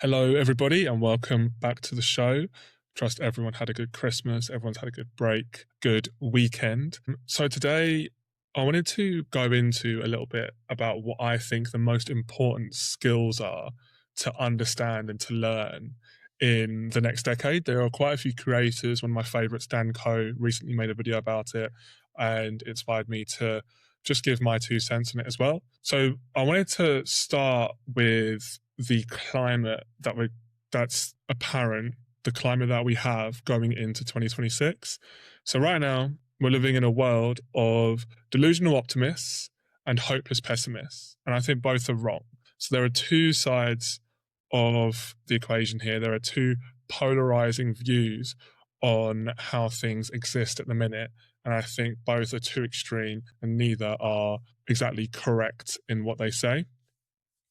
Hello, everybody, and welcome back to the show. Trust everyone had a good Christmas, everyone's had a good break, good weekend. So today, I wanted to go into a little bit about what I think the most important skills are to understand and to learn in the next decade. There are quite a few creators. One of my favorites, Dan Coe, recently made a video about it and inspired me to just give my 2 cents on it as well. So I wanted to start with the climate that's apparent, the climate that we have going into 2026. So right now, we're living in a world of delusional optimists and hopeless pessimists. And I think both are wrong. So there are two sides of the equation here. There are two polarizing views on how things exist at the minute. And I think both are too extreme and neither are exactly correct in what they say.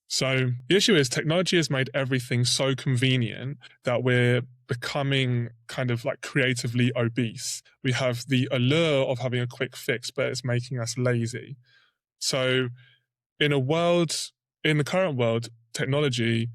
So the issue is technology has made everything so convenient that we're becoming kind of like creatively obese. We have the allure of having a quick fix, but it's making us lazy. So in the current world, technology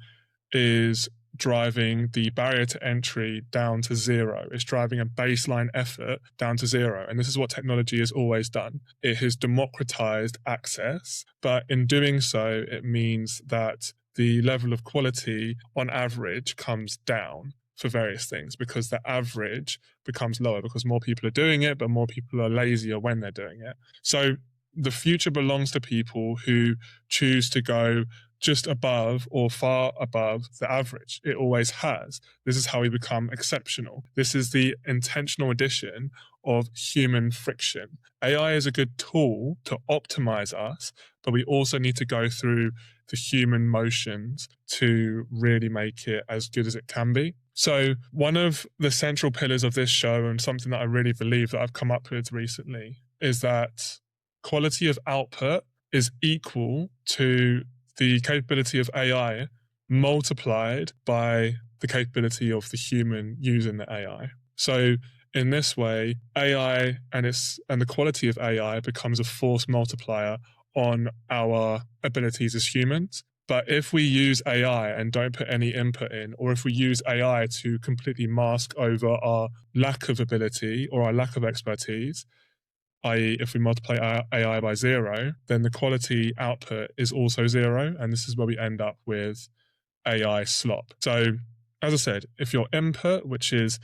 is driving the barrier to entry down to zero. It's driving a baseline effort down to zero. And this is what technology has always done. It has democratized access, but in doing so, it means that the level of quality on average comes down for various things because the average becomes lower because more people are doing it, but more people are lazier when they're doing it. So the future belongs to people who choose to go just above or far above the average. It always has. This is how we become exceptional. This is the intentional addition of human friction. AI is a good tool to optimize us, but we also need to go through the human motions to really make it as good as it can be. So one of the central pillars of this show, and something that I really believe that I've come up with recently, is that quality of output is equal to the capability of AI multiplied by the capability of the human using the AI. So in this way, AI and the quality of AI becomes a force multiplier on our abilities as humans. But if we use AI and don't put any input in, or if we use AI to completely mask over our lack of ability or our lack of expertise, i.e. if we multiply AI by zero, then the quality output is also zero. And this is where we end up with AI slop. So as I said, if your input, which is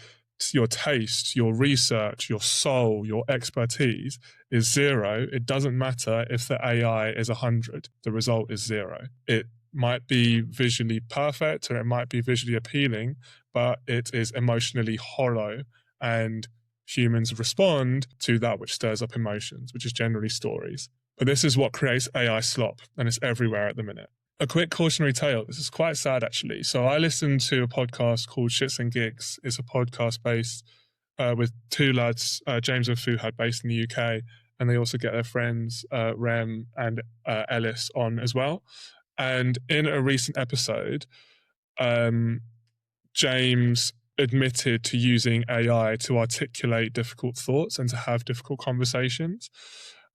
your taste, your research, your soul, your expertise is zero, it doesn't matter if the AI is 100. The result is zero. It might be visually perfect or it might be visually appealing, but it is emotionally hollow, and humans respond to that which stirs up emotions, which is generally stories. But this is what creates AI slop, and it's everywhere at the minute. A quick cautionary tale. This is quite sad, actually. So I listened to a podcast called ShxtsNGigs. It's a podcast based with two lads, James and Fuhad, based in the UK, and they also get their friends Rem and Ellis on as well. And in a recent episode, James admitted to using AI to articulate difficult thoughts and to have difficult conversations.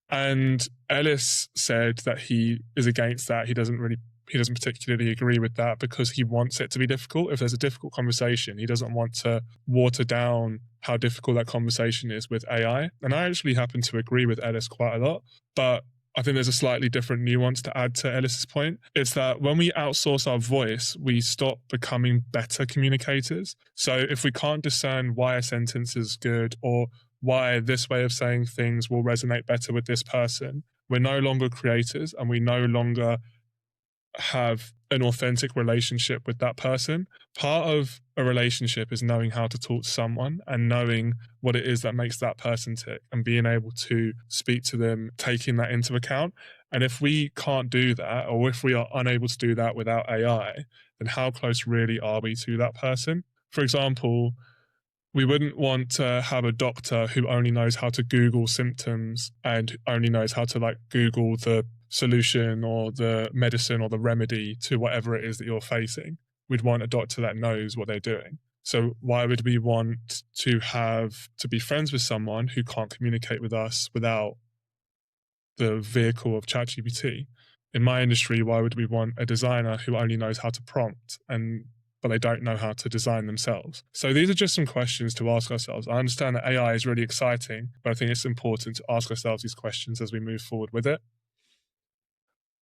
And Ellis said that he is against that. He doesn't particularly agree with that because he wants it to be difficult. If there's a difficult conversation, he doesn't want to water down how difficult that conversation is with AI. And I actually happen to agree with Ellis quite a lot, but I think there's a slightly different nuance to add to Ellis's point. It's that when we outsource our voice, we stop becoming better communicators. So if we can't discern why a sentence is good or why this way of saying things will resonate better with this person, we're no longer creators and we no longer have an authentic relationship with that person. Part of a relationship is knowing how to talk to someone and knowing what it is that makes that person tick and being able to speak to them, taking that into account. And if we can't do that, or if we are unable to do that without AI, then how close really are we to that person? For example, we wouldn't want to have a doctor who only knows how to Google symptoms and only knows how to Google the solution or the medicine or the remedy to whatever it is that you're facing. We'd want a doctor that knows what they're doing. So why would we want to be friends with someone who can't communicate with us without the vehicle of ChatGPT? In my industry, why would we want a designer who only knows how to prompt and but they don't know how to design themselves. So these are just some questions to ask ourselves. I understand that AI is really exciting, but I think it's important to ask ourselves these questions as we move forward with it.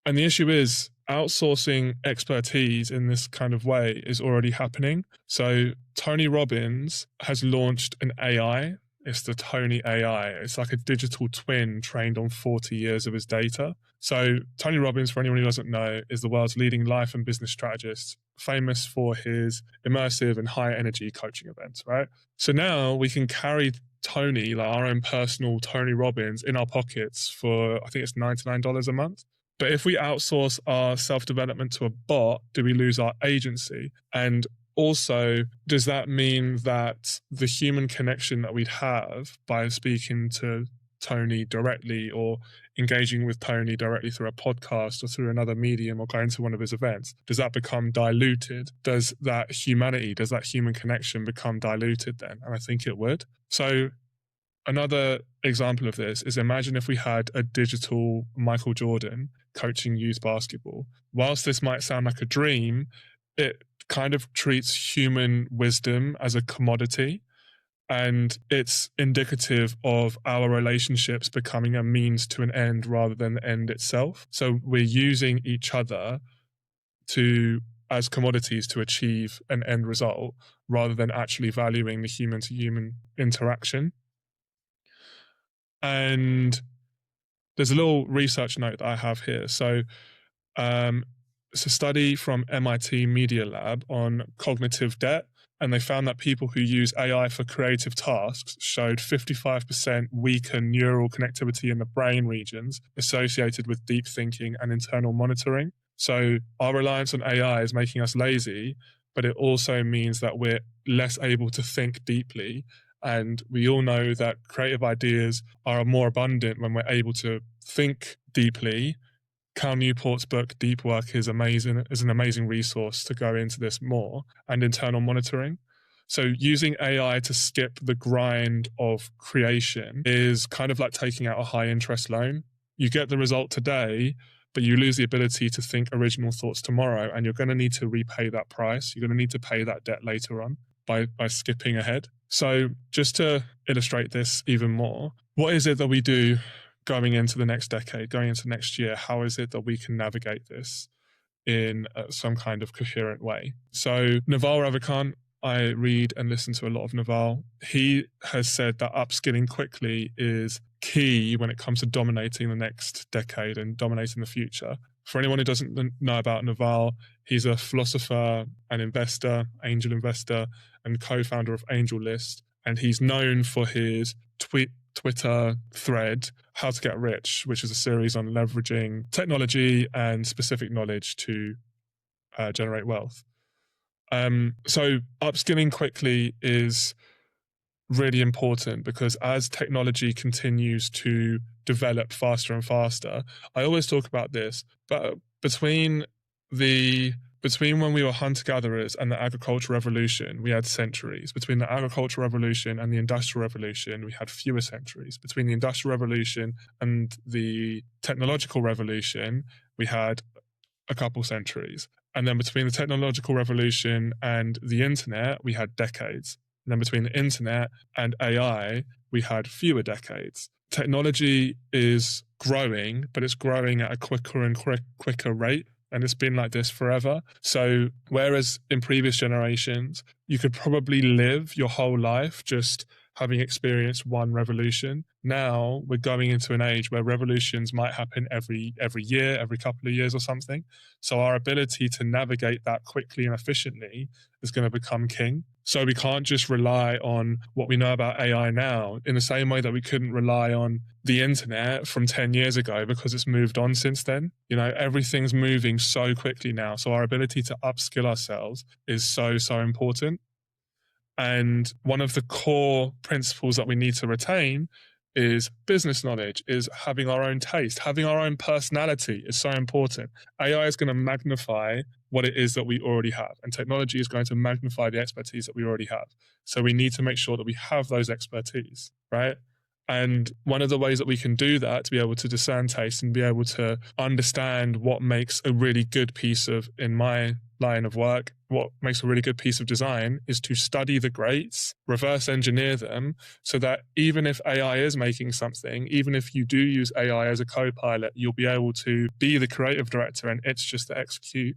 And the issue is outsourcing expertise in this kind of way is already happening. So Tony Robbins has launched an AI. It's the Tony AI. It's like a digital twin trained on 40 years of his data. So Tony Robbins, for anyone who doesn't know, is the world's leading life and business strategist, famous for his immersive and high energy coaching events, right? So now we can carry Tony, like our own personal Tony Robbins, in our pockets for, I think it's $99 a month. But if we outsource our self-development to a bot, do we lose our agency? And also, does that mean that the human connection that we'd have by speaking to Tony directly or engaging with Tony directly through a podcast or through another medium or going to one of his events, does that become diluted? Does that human connection become diluted then? And I think it would. So another example of this is, imagine if we had a digital Michael Jordan coaching youth basketball. Whilst this might sound like a dream, it kind of treats human wisdom as a commodity, and it's indicative of our relationships becoming a means to an end rather than the end itself. So we're using each other as commodities to achieve an end result rather than actually valuing the human-to-human interaction. And there's a little research note that I have here. So it's a study from MIT Media Lab on cognitive debt, and they found that people who use AI for creative tasks showed 55% weaker neural connectivity in the brain regions associated with deep thinking and internal monitoring. So our reliance on AI is making us lazy, but it also means that we're less able to think deeply. And we all know that creative ideas are more abundant when we're able to think deeply. Cal Newport's book, Deep Work, is amazing, is an amazing resource to go into this more, and internal monitoring. So using AI to skip the grind of creation is kind of like taking out a high interest loan. You get the result today, but you lose the ability to think original thoughts tomorrow, and you're going to need to repay that price. You're going to need to pay that debt later on by skipping ahead. So just to illustrate this even more, what is it that we do going into the next decade, going into next year? How is it that we can navigate this in some kind of coherent way? So Naval Ravikant, I read and listen to a lot of Naval. He has said that upskilling quickly is key when it comes to dominating the next decade and dominating the future. For anyone who doesn't know about Naval, he's a philosopher, an investor, angel investor, and co-founder of AngelList. And he's known for his Twitter thread, How to Get Rich, which is a series on leveraging technology and specific knowledge to generate wealth. So upskilling quickly is really important because as technology continues to develop faster and faster, I always talk about this, but between when we were hunter-gatherers and the agricultural revolution, we had centuries. Between the agricultural revolution and the industrial revolution, we had fewer centuries. Between the industrial revolution and the technological revolution, we had a couple centuries. And then between the technological revolution and the internet, we had decades. And then between the internet and AI, we had fewer decades. Technology is growing, but it's growing at a quicker and quicker rate. And it's been like this forever. So whereas in previous generations, you could probably live your whole life just having experienced one revolution, now we're going into an age where revolutions might happen every year, every couple of years or something. So our ability to navigate that quickly and efficiently is going to become king. So we can't just rely on what we know about AI now in the same way that we couldn't rely on the internet from 10 years ago because it's moved on since then. You know, everything's moving so quickly now. So our ability to upskill ourselves is so important. And one of the core principles that we need to retain is business knowledge, is having our own taste, having our own personality is so important. AI is going to magnify what it is that we already have, and technology is going to magnify the expertise that we already have. So we need to make sure that we have those expertise, right? And one of the ways that we can do that, to be able to discern taste and be able to understand what makes a really good piece of, in my line of work, what makes a really good piece of design, is to study the greats, reverse engineer them, so that even if AI is making something, even if you do use AI as a co-pilot, you'll be able to be the creative director and it's just the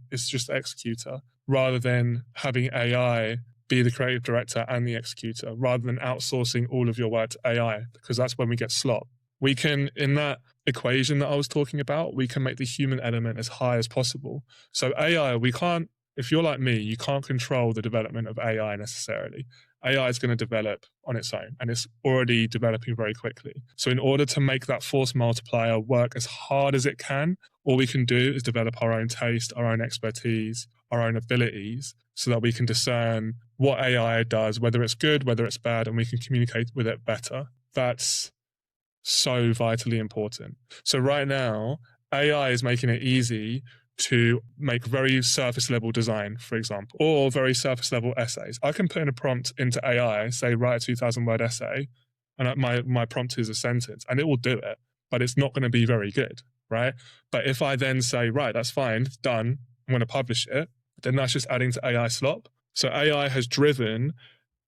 executor, rather than having AI be the creative director and the executor, rather than outsourcing all of your work to AI, because that's when we get slop. We can, in that equation that I was talking about, we can make the human element as high as possible. So AI, we can't, if you're like me, you can't control the development of AI necessarily. AI is going to develop on its own, and it's already developing very quickly. So in order to make that force multiplier work as hard as it can, all we can do is develop our own taste, our own expertise, our own abilities, so that we can discern what AI does, whether it's good, whether it's bad, and we can communicate with it better. That's so vitally important. So right now, AI is making it easy to make very surface level design, for example, or very surface level essays. I can put in a prompt into AI, say, write a 2,000 word essay, and my prompt is a sentence, and it will do it, but it's not going to be very good, right? But if I then say, right, that's fine, it's done, I'm going to publish it, then that's just adding to AI slop. So AI has driven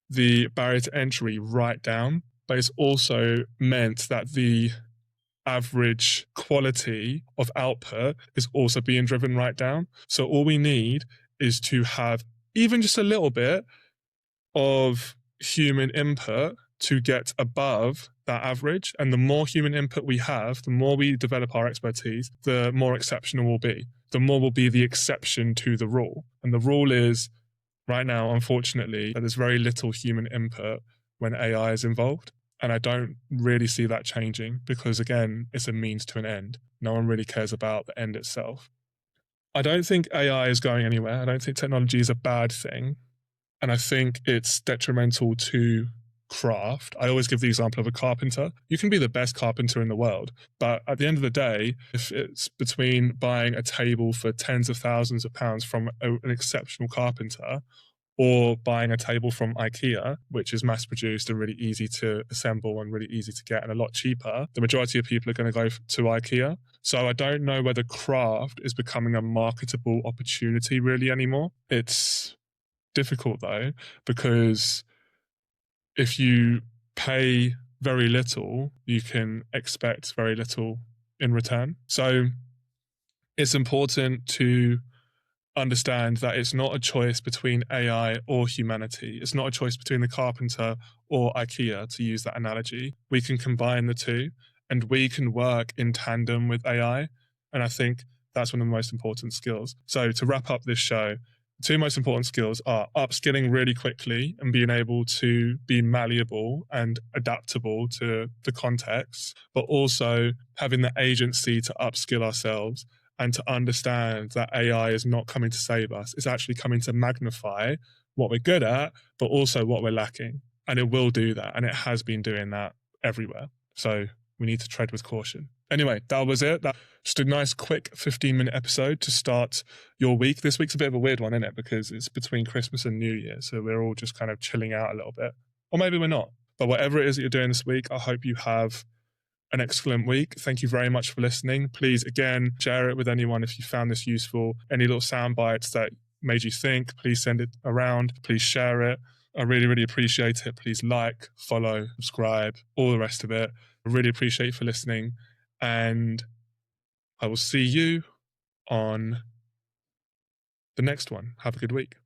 the barrier to entry right down, but it's also meant that the average quality of output is also being driven right down. So all we need is to have even just a little bit of human input to get above that average. And the more human input we have, the more we develop our expertise, the more exceptional we'll be. The more will be the exception to the rule. And the rule is, right now, unfortunately, there's very little human input when AI is involved. And I don't really see that changing because, again, it's a means to an end. No one really cares about the end itself. I don't think AI is going anywhere. I don't think technology is a bad thing. And I think it's detrimental to craft. I always give the example of a carpenter. You can be the best carpenter in the world, but at the end of the day, if it's between buying a table for tens of thousands of pounds from an exceptional carpenter, or buying a table from IKEA, which is mass produced and really easy to assemble and really easy to get and a lot cheaper, the majority of people are going to go to IKEA. So I don't know whether craft is becoming a marketable opportunity really anymore. It's difficult though, because if you pay very little, you can expect very little in return. So it's important to understand that it's not a choice between AI or humanity. It's not a choice between the carpenter or IKEA, to use that analogy. We can combine the two and we can work in tandem with AI. And I think that's one of the most important skills. So to wrap up this show, the two most important skills are upskilling really quickly and being able to be malleable and adaptable to the context, but also having the agency to upskill ourselves and to understand that AI is not coming to save us. It's actually coming to magnify what we're good at, but also what we're lacking. And it will do that. And it has been doing that everywhere. So we need to tread with caution. Anyway, that was it. That just a nice quick 15-minute episode to start your week. This week's a bit of a weird one, isn't it? Because it's between Christmas and New Year. So we're all just kind of chilling out a little bit. Or maybe we're not. But whatever it is that you're doing this week, I hope you have an excellent week. Thank you very much for listening. Please, again, share it with anyone if you found this useful. Any little sound bites that made you think, please send it around. Please share it. I really, really appreciate it. Please like, follow, subscribe, all the rest of it. I really appreciate you for listening. And I will see you on the next one. Have a good week.